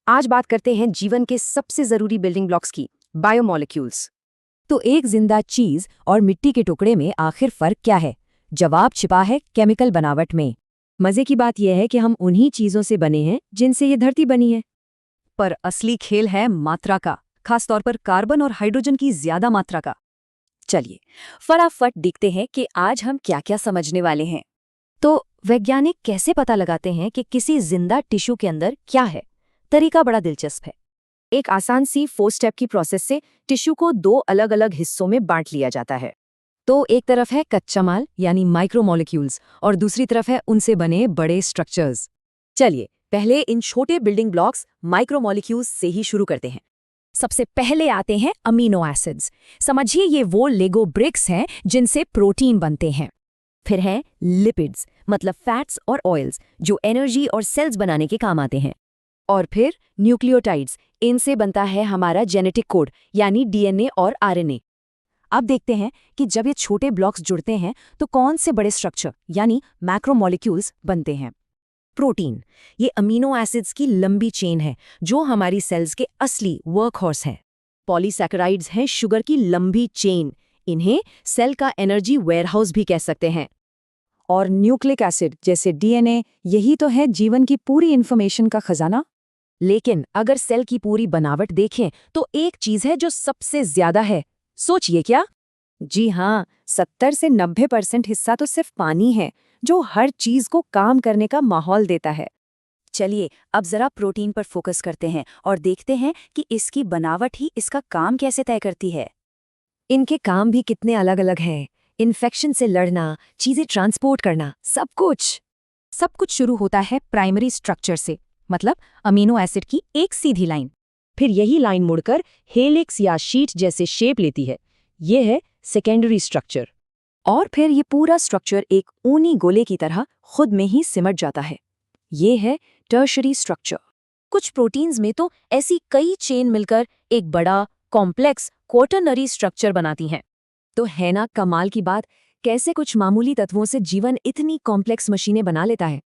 आज बात करते हैं जीवन के सबसे जरूरी बिल्डिंग ब्लॉक्स की, बायोमोलिक्यूल्स। तो एक जिंदा चीज और मिट्टी के टुकड़े में आखिर फर्क क्या है? जवाब छिपा है केमिकल बनावट में। मजे की बात यह है कि हम उन्हीं चीजों से बने हैं जिनसे ये धरती बनी है। पर असली खेल है मात्रा का, खासतौर पर कार्बन और हाइड्रोजन की ज्यादा मात्रा का। चलिए फटाफट देखते हैं कि आज हम क्या क्या समझने वाले हैं। तो वैज्ञानिक कैसे पता लगाते हैं कि किसी जिंदा टिश्यू के अंदर क्या है? तरीका बड़ा दिलचस्प है। एक आसान सी 4 स्टेप की प्रोसेस से टिश्यू को 2 अलग अलग हिस्सों में बांट लिया जाता है। तो एक तरफ है कच्चा माल यानी माइक्रोमोलिक्यूल्स और दूसरी तरफ है उनसे बने बड़े स्ट्रक्चर्स। चलिए पहले इन छोटे बिल्डिंग ब्लॉक्स माइक्रोमोलिक्यूल्स से ही शुरू करते हैं। सबसे पहले आते हैं अमीनो एसिड्स। समझिए ये वो लेगो ब्रिक्स हैं जिनसे प्रोटीन बनते हैं। फिर हैं लिपिड्स, मतलब फैट्स और ऑयल्स, जो एनर्जी और सेल्स बनाने के काम आते हैं। और फिर न्यूक्लियोटाइड्स, इनसे बनता है हमारा जेनेटिक कोड यानी डीएनए और आरएनए। अब देखते हैं कि जब ये छोटे ब्लॉक्स जुड़ते हैं तो कौन से बड़े स्ट्रक्चर यानी मैक्रोमोलिक्यूल्स बनते हैं। प्रोटीन ये अमीनो एसिड्स की लंबी चेन है जो हमारी सेल्स के असली वर्कहॉर्स हैं। पॉलीसैकेराइड्स हैं शुगर की लंबी चेन, इन्हें सेल का एनर्जी वेयरहाउस भी कह सकते हैं। और न्यूक्लिक एसिड जैसे डीएनए, यही तो है जीवन की पूरी इन्फॉर्मेशन का खजाना। लेकिन अगर सेल की पूरी बनावट देखें तो एक चीज है जो सबसे ज्यादा है। सोचिए क्या? जी हाँ, 70 से 90% हिस्सा तो सिर्फ पानी है जो हर चीज को काम करने का माहौल देता है। चलिए अब जरा प्रोटीन पर फोकस करते हैं और देखते हैं कि इसकी बनावट ही इसका काम कैसे तय करती है। इनके काम भी कितने अलग अलग हैं। इन्फेक्शन से लड़ना, चीजें ट्रांसपोर्ट करना, सब कुछ शुरू होता है प्राइमरी स्ट्रक्चर से, मतलब अमीनो एसिड की एक सीधी लाइन। फिर यही लाइन मुड़कर हेलिक्स या शीट जैसे शेप लेती है। ये है सेकेंडरी स्ट्रक्चर। और फिर ये पूरा स्ट्रक्चर एक ऊनी गोले की तरह खुद में ही सिमट जाता है। ये है टर्शरी स्ट्रक्चर। कुछ प्रोटीन्स में तो ऐसी कई चेन मिलकर एक बड़ा कॉम्प्लेक्स क्वाटरनरी स्ट्रक्चर बनाती हैं। तो है ना कमाल की बात, कैसे कुछ मामूली तत्वों से जीवन इतनी कॉम्प्लेक्स मशीनें बना लेता है।